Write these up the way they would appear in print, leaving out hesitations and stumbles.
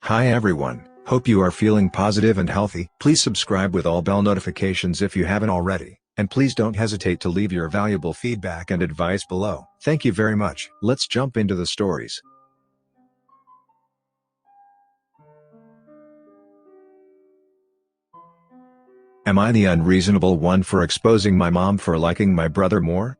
Hi everyone, hope you are feeling positive and healthy. Please subscribe with all bell notifications if you haven't already, and please don't hesitate to leave your valuable feedback and advice below. Thank you very much. Let's jump into the stories. Am I the unreasonable one for exposing my mom for liking my brother more?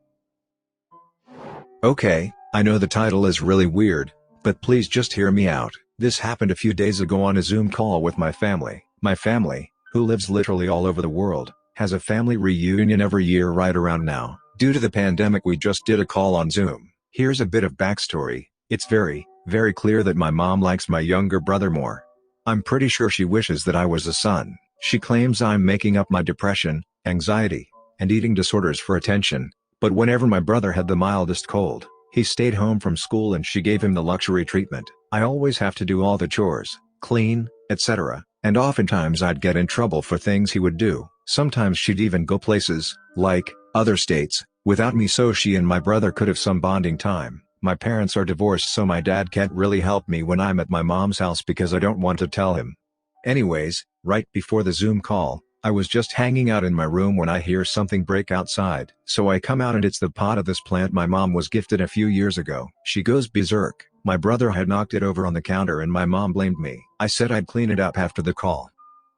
Okay, I know the title is really weird, but please just hear me out. This happened a few days ago on a Zoom call with my family. My family, who lives literally all over the world, has a family reunion every year right around now. Due to the pandemic, we just did a call on Zoom. Here's a bit of backstory. It's very clear that my mom likes my younger brother more. I'm pretty sure she wishes that I was a son. She claims I'm making up my depression, anxiety, and eating disorders for attention, but whenever my brother had the mildest cold, he stayed home from school and she gave him the luxury treatment. I always have to do all the chores, clean, etc., and oftentimes I'd get in trouble for things he would do. Sometimes she'd even go places, like, other states, without me, so she and my brother could have some bonding time. My parents are divorced, so my dad can't really help me when I'm at my mom's house because I don't want to tell him. Anyways, right before the Zoom call, I was just hanging out in my room when I hear something break outside. So I come out and it's the pot of this plant my mom was gifted a few years ago. She goes berserk. My brother had knocked it over on the counter and my mom blamed me. I said I'd clean it up after the call.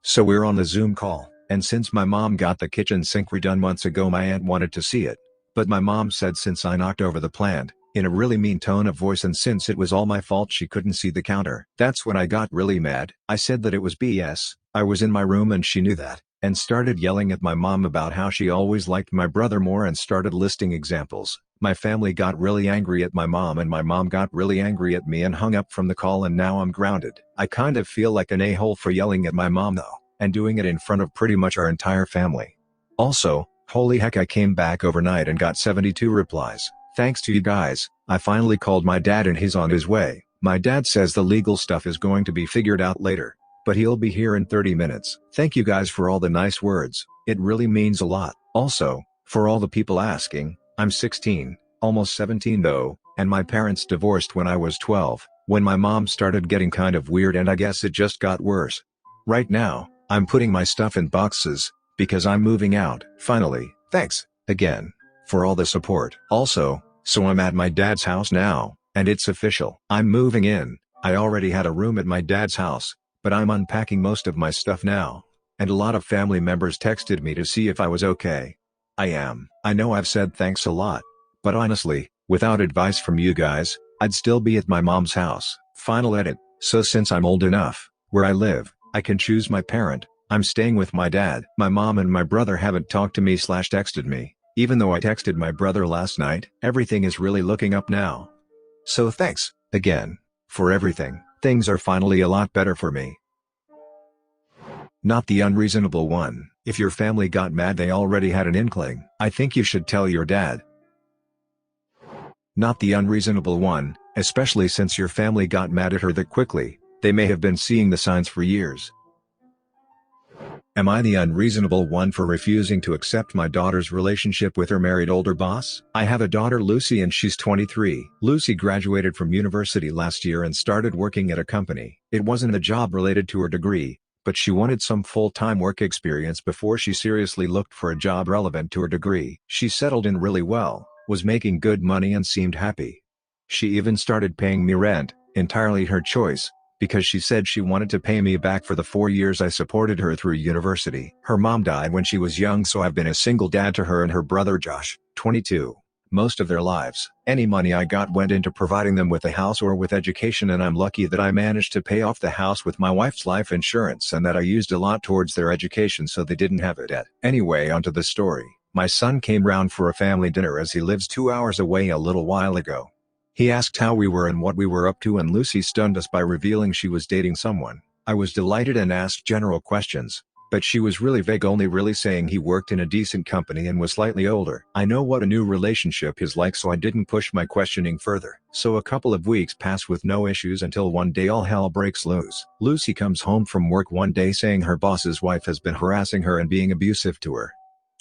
So we're on the Zoom call, and since my mom got the kitchen sink redone months ago, my aunt wanted to see it. But my mom said since I knocked over the plant, in a really mean tone of voice, and since it was all my fault she couldn't see the counter. That's when I got really mad. I said that it was BS. I was in my room and she knew that, and started yelling at my mom about how she always liked my brother more and started listing examples. My family got really angry at my mom and my mom got really angry at me and hung up from the call, and now I'm grounded. I kind of feel like an a-hole for yelling at my mom though, and doing it in front of pretty much our entire family. Also, holy heck, I came back overnight and got 72 replies. Thanks to you guys, I finally called my dad and he's on his way. My dad says the legal stuff is going to be figured out later, but he'll be here in 30 minutes. Thank you guys for all the nice words, it really means a lot. Also, for all the people asking, I'm 16, almost 17 though, and my parents divorced when I was 12, when my mom started getting kind of weird and I guess it just got worse. Right now, I'm putting my stuff in boxes, because I'm moving out. Finally, thanks, again, for all the support. Also, so I'm at my dad's house now, and it's official. I'm moving in. I already had a room at my dad's house, but I'm unpacking most of my stuff now, and a lot of family members texted me to see if I was okay. I am. I know I've said thanks a lot, but honestly, without advice from you guys, I'd still be at my mom's house. Final edit. So since I'm old enough, where I live, I can choose my parent, I'm staying with my dad. My mom and my brother haven't talked to me / texted me, even though I texted my brother last night. Everything is really looking up now. So thanks, again, for everything. Things are finally a lot better for me. Not the unreasonable one. If your family got mad, they already had an inkling. I think you should tell your dad. Not the unreasonable one, especially since your family got mad at her that quickly. They may have been seeing the signs for years. Am I the unreasonable one for refusing to accept my daughter's relationship with her married older boss? I have a daughter, Lucy, and she's 23. Lucy graduated from university last year and started working at a company. It wasn't a job related to her degree, but she wanted some full-time work experience before she seriously looked for a job relevant to her degree. She settled in really well, was making good money and seemed happy. She even started paying me rent, entirely her choice, because she said she wanted to pay me back for the 4 years I supported her through university. Her mom died when she was young, so I've been a single dad to her and her brother Josh, 22, most of their lives. Any money I got went into providing them with a house or with education, and I'm lucky that I managed to pay off the house with my wife's life insurance and that I used a lot towards their education so they didn't have a debt. Anyway, onto the story. My son came round for a family dinner as he lives 2 hours away a little while ago. He asked how we were and what we were up to, and Lucy stunned us by revealing she was dating someone. I was delighted and asked general questions, but she was really vague, only really saying he worked in a decent company and was slightly older. I know what a new relationship is like, so I didn't push my questioning further. So a couple of weeks pass with no issues until one day all hell breaks loose. Lucy comes home from work one day saying her boss's wife has been harassing her and being abusive to her.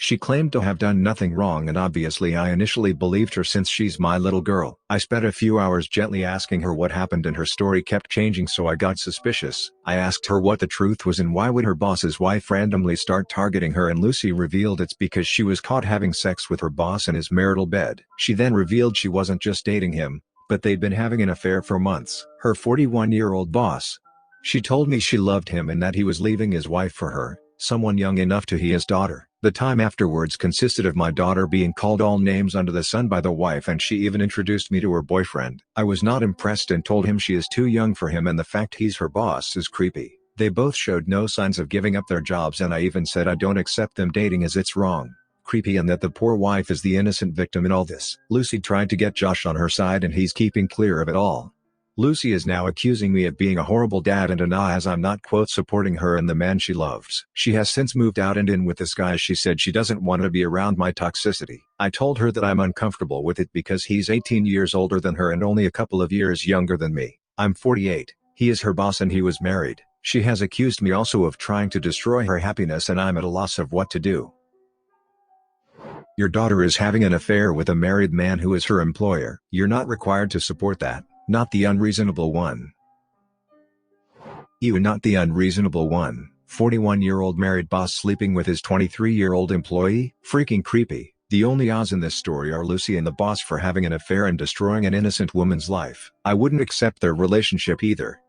She claimed to have done nothing wrong, and obviously I initially believed her since she's my little girl. I spent a few hours gently asking her what happened, and her story kept changing, so I got suspicious. I asked her what the truth was and why would her boss's wife randomly start targeting her, and Lucy revealed it's because she was caught having sex with her boss in his marital bed. She then revealed she wasn't just dating him, but they'd been having an affair for months. Her 41-year-old boss. She told me she loved him and that he was leaving his wife for her, someone young enough to be his daughter. The time afterwards consisted of my daughter being called all names under the sun by the wife, and she even introduced me to her boyfriend. I was not impressed and told him she is too young for him and the fact he's her boss is creepy. They both showed no signs of giving up their jobs, and I even said I don't accept them dating as it's wrong, creepy, and that the poor wife is the innocent victim in all this. Lucy tried to get Josh on her side and he's keeping clear of it all. Lucy is now accusing me of being a horrible dad and as I'm not supporting her and the man she loves. She has since moved out and in with this guy. She said she doesn't want to be around my toxicity. I told her that I'm uncomfortable with it because he's 18 years older than her and only a couple of years younger than me. I'm 48, he is her boss and he was married. She has accused me also of trying to destroy her happiness, and I'm at a loss of what to do. Your daughter is having an affair with a married man who is her employer. You're not required to support that. Not the unreasonable one. You not the unreasonable one. 41-year-old married boss sleeping with his 23-year-old employee? Freaking creepy. The only odds in this story are Lucy and the boss for having an affair and destroying an innocent woman's life. I wouldn't accept their relationship either.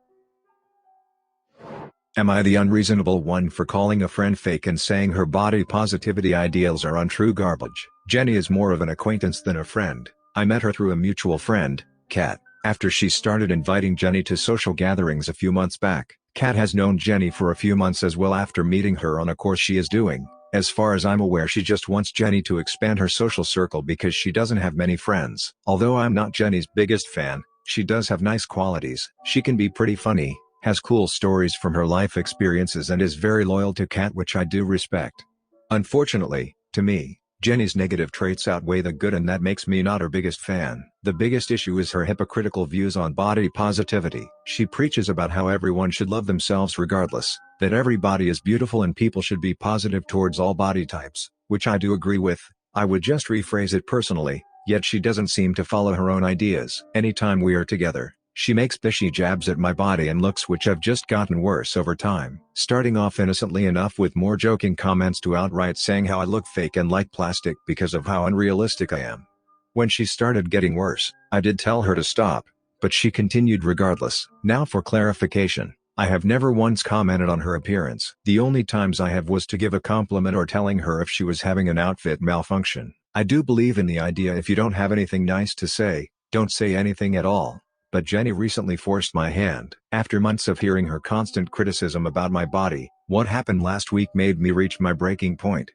Am I the unreasonable one for calling a friend fake and saying her body positivity ideals are untrue garbage? Jenny is more of an acquaintance than a friend. I met her through a mutual friend, Kat. After she started inviting Jenny to social gatherings a few months back. Kat has known Jenny for a few months as well after meeting her on a course she is doing. As far as I'm aware, she just wants Jenny to expand her social circle because she doesn't have many friends. Although I'm not Jenny's biggest fan, she does have nice qualities. She can be pretty funny, has cool stories from her life experiences, and is very loyal to Kat, which I do respect. Unfortunately, to me, Jenny's negative traits outweigh the good, and that makes me not her biggest fan. The biggest issue is her hypocritical views on body positivity. She preaches about how everyone should love themselves regardless, that every body is beautiful and people should be positive towards all body types, which I do agree with. I would just rephrase it personally, yet she doesn't seem to follow her own ideas. Anytime we are together, she makes fishy jabs at my body and looks, which have just gotten worse over time. Starting off innocently enough with more joking comments to outright saying how I look fake and like plastic because of how unrealistic I am. When she started getting worse, I did tell her to stop, but she continued regardless. Now for clarification, I have never once commented on her appearance. The only times I have was to give a compliment or telling her if she was having an outfit malfunction. I do believe in the idea if you don't have anything nice to say, don't say anything at all. But Jenny recently forced my hand. After months of hearing her constant criticism about my body, what happened last week made me reach my breaking point.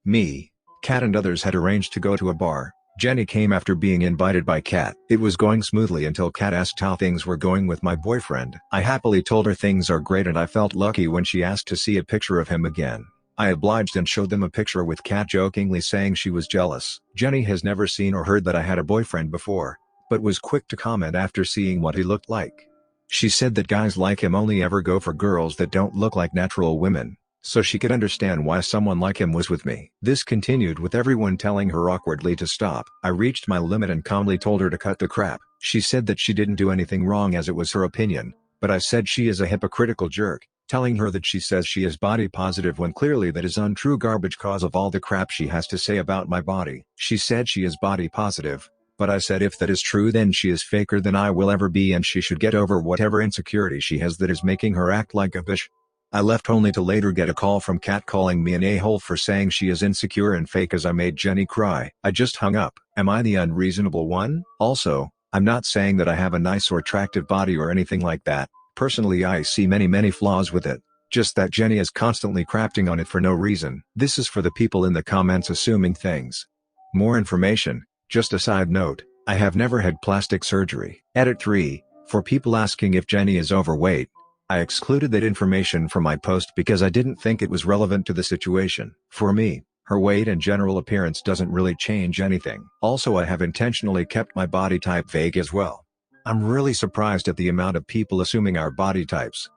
Me, Kat and others had arranged to go to a bar. Jenny came after being invited by Kat. It was going smoothly until Kat asked how things were going with my boyfriend. I happily told her things are great, and I felt lucky when she asked to see a picture of him again. I obliged and showed them a picture with Kat jokingly saying she was jealous. Jenny has never seen or heard that I had a boyfriend before, but was quick to comment after seeing what he looked like. She said that guys like him only ever go for girls that don't look like natural women, so she could understand why someone like him was with me. This continued with everyone telling her awkwardly to stop. I reached my limit and calmly told her to cut the crap. She said that she didn't do anything wrong as it was her opinion, but I said she is a hypocritical jerk, telling her that she says she is body positive when clearly that is untrue garbage cause of all the crap she has to say about my body. She said she is body positive, but I said if that is true then she is faker than I will ever be and she should get over whatever insecurity she has that is making her act like a bitch. I left only to later get a call from Kat calling me an a-hole for saying she is insecure and fake as I made Jenny cry. I just hung up. Am I the unreasonable one? Also, I'm not saying that I have a nice or attractive body or anything like that. Personally I see many flaws with it. Just that Jenny is constantly crapping on it for no reason. This is for the people in the comments assuming things. More information. Just a side note, I have never had plastic surgery. Edit 3, for people asking if Jenny is overweight. I excluded that information from my post because I didn't think it was relevant to the situation. For me, her weight and general appearance doesn't really change anything. Also, I have intentionally kept my body type vague as well. I'm really surprised at the amount of people assuming our body types.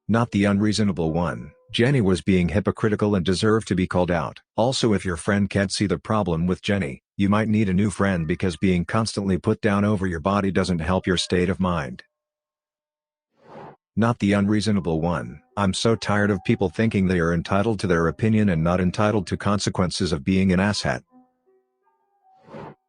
Not the unreasonable one. Jenny was being hypocritical and deserved to be called out. Also, if your friend can't see the problem with Jenny, you might need a new friend because being constantly put down over your body doesn't help your state of mind. Not the unreasonable one. I'm so tired of people thinking they are entitled to their opinion and not entitled to consequences of being an asshat.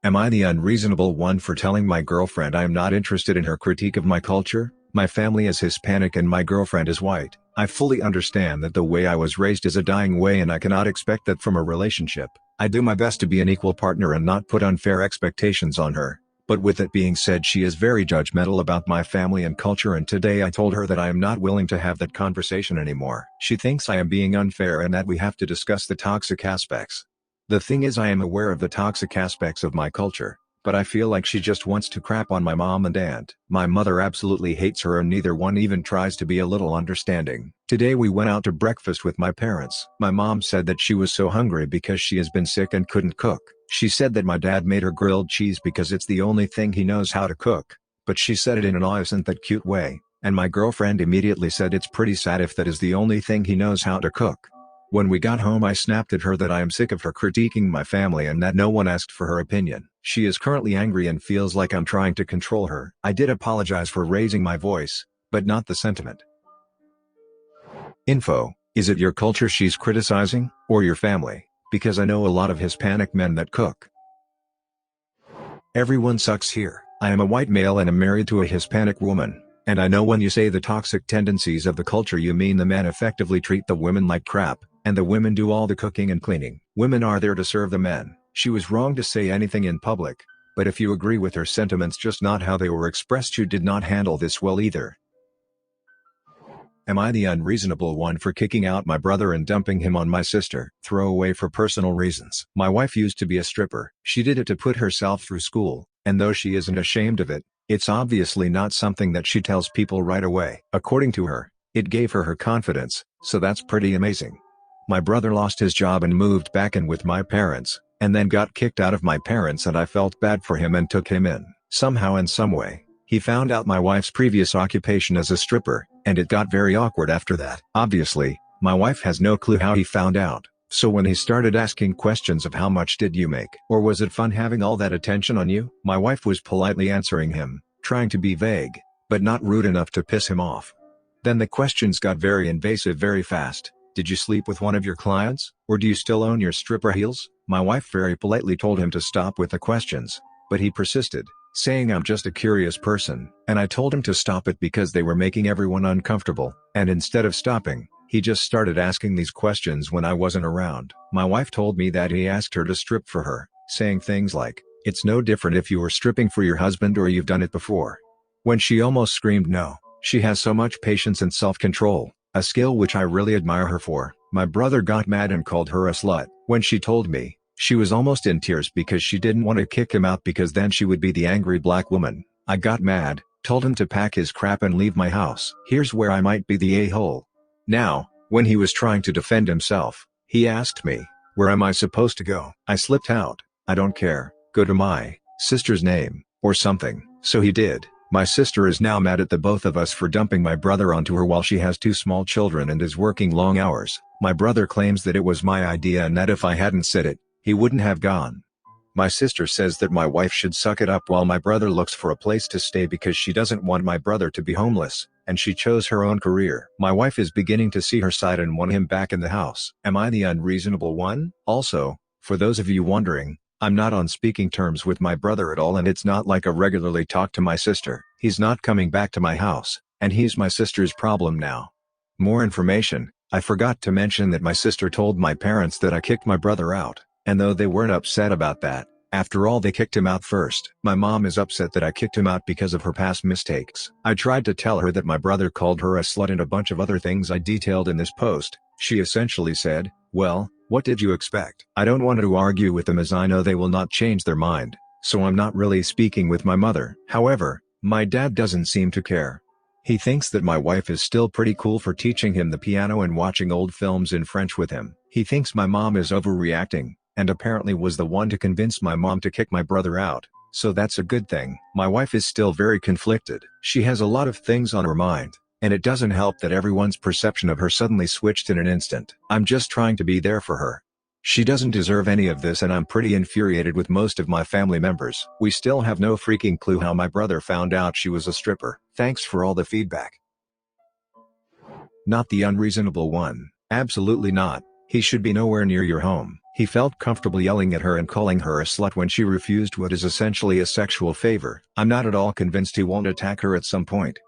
Am I the unreasonable one for telling my girlfriend I am not interested in her critique of my culture? My family is Hispanic and my girlfriend is white. I fully understand that the way I was raised is a dying way and I cannot expect that from a relationship. I do my best to be an equal partner and not put unfair expectations on her. But with it being said, she is very judgmental about my family and culture, and today I told her that I am not willing to have that conversation anymore. She thinks I am being unfair and that we have to discuss the toxic aspects. The thing is, I am aware of the toxic aspects of my culture, but I feel like she just wants to crap on my mom and aunt. My mother absolutely hates her and neither one even tries to be a little understanding. Today we went out to breakfast with my parents. My mom said that she was so hungry because she has been sick and couldn't cook. She said that my dad made her grilled cheese because it's the only thing he knows how to cook, but she said it in an innocent that cute way, and my girlfriend immediately said it's pretty sad if that is the only thing he knows how to cook. When we got home, I snapped at her that I am sick of her critiquing my family and that no one asked for her opinion. She is currently angry and feels like I'm trying to control her. I did apologize for raising my voice, but not the sentiment. Info: is it your culture she's criticizing, or your family? Because I know a lot of Hispanic men that cook. Everyone sucks here. I am a white male and am married to a Hispanic woman, and I know when you say the toxic tendencies of the culture you mean the men effectively treat the women like crap, and the women do all the cooking and cleaning. Women are there to serve the men. She was wrong to say anything in public, but if you agree with her sentiments, just not how they were expressed, you did not handle this well either. Am I the unreasonable one for kicking out my brother and dumping him on my sister? Throwaway for personal reasons. My wife used to be a stripper. She did it to put herself through school, and though she isn't ashamed of it, it's obviously not something that she tells people right away. According to her, it gave her confidence, so that's pretty amazing. My brother lost his job and moved back in with my parents, and then got kicked out of my parents, and I felt bad for him and took him in. Somehow in some way, he found out my wife's previous occupation as a stripper, and it got very awkward after that. Obviously, my wife has no clue how he found out, so when he started asking questions of how much did you make, or was it fun having all that attention on you, my wife was politely answering him, trying to be vague, but not rude enough to piss him off. Then the questions got very invasive very fast. Did you sleep with one of your clients, or do you still own your stripper heels? My wife very politely told him to stop with the questions, but he persisted, saying I'm just a curious person, and I told him to stop it because they were making everyone uncomfortable, and instead of stopping, he just started asking these questions when I wasn't around. My wife told me that he asked her to strip for her, saying things like, "It's no different if you were stripping for your husband or you've done it before." When she almost screamed no. She has so much patience and self-control, a skill which I really admire her for. My brother got mad and called her a slut. When she told me, she was almost in tears because she didn't want to kick him out because then she would be the angry black woman. I got mad, told him to pack his crap and leave my house. Here's where I might be the a-hole. Now, when he was trying to defend himself, he asked me, "Where am I supposed to go?" I slipped out, "I don't care, go to my sister's name, or something." So he did. My sister is now mad at the both of us for dumping my brother onto her while she has 2 small children and is working long hours. My brother claims that it was my idea and that if I hadn't said it, he wouldn't have gone. My sister says that my wife should suck it up while my brother looks for a place to stay because she doesn't want my brother to be homeless, and she chose her own career. My wife is beginning to see her side and want him back in the house. Am I the unreasonable one? Also, for those of you wondering, I'm not on speaking terms with my brother at all, and it's not like I regularly talk to my sister. He's not coming back to my house, and he's my sister's problem now. More information: I forgot to mention that my sister told my parents that I kicked my brother out, and though they weren't upset about that, after all they kicked him out first. My mom is upset that I kicked him out because of her past mistakes. I tried to tell her that my brother called her a slut and a bunch of other things I detailed in this post. She essentially said, "Well, what did you expect?" I don't want to argue with them as I know they will not change their mind, so I'm not really speaking with my mother. However, my dad doesn't seem to care. He thinks that my wife is still pretty cool for teaching him the piano and watching old films in French with him. He thinks my mom is overreacting, and apparently was the one to convince my mom to kick my brother out, so that's a good thing. My wife is still very conflicted. She has a lot of things on her mind, And it doesn't help that everyone's perception of her suddenly switched in an instant. I'm just trying to be there for her. She doesn't deserve any of this, and I'm pretty infuriated with most of my family members. We still have no freaking clue how my brother found out she was a stripper. Thanks for all the feedback. Not the unreasonable one. Absolutely not. He should be nowhere near your home. He felt comfortable yelling at her and calling her a slut when she refused what is essentially a sexual favor. I'm not at all convinced he won't attack her at some point.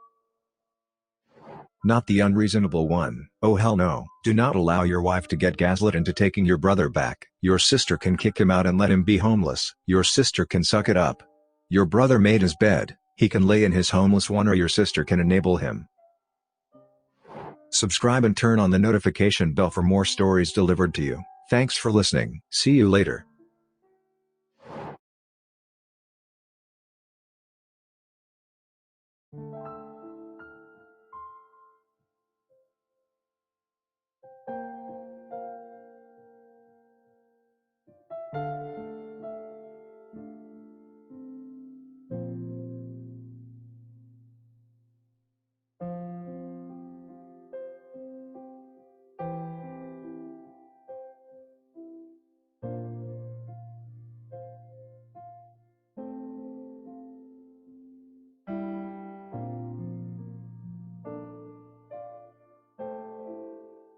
Not the unreasonable one. Oh hell no. Do not allow your wife to get gaslit into taking your brother back. Your sister can kick him out and let him be homeless. Your sister can suck it up. Your brother made his bed. He can lay in his homeless one, or your sister can enable him. Subscribe and turn on the notification bell for more stories delivered to you. Thanks for listening. See you later.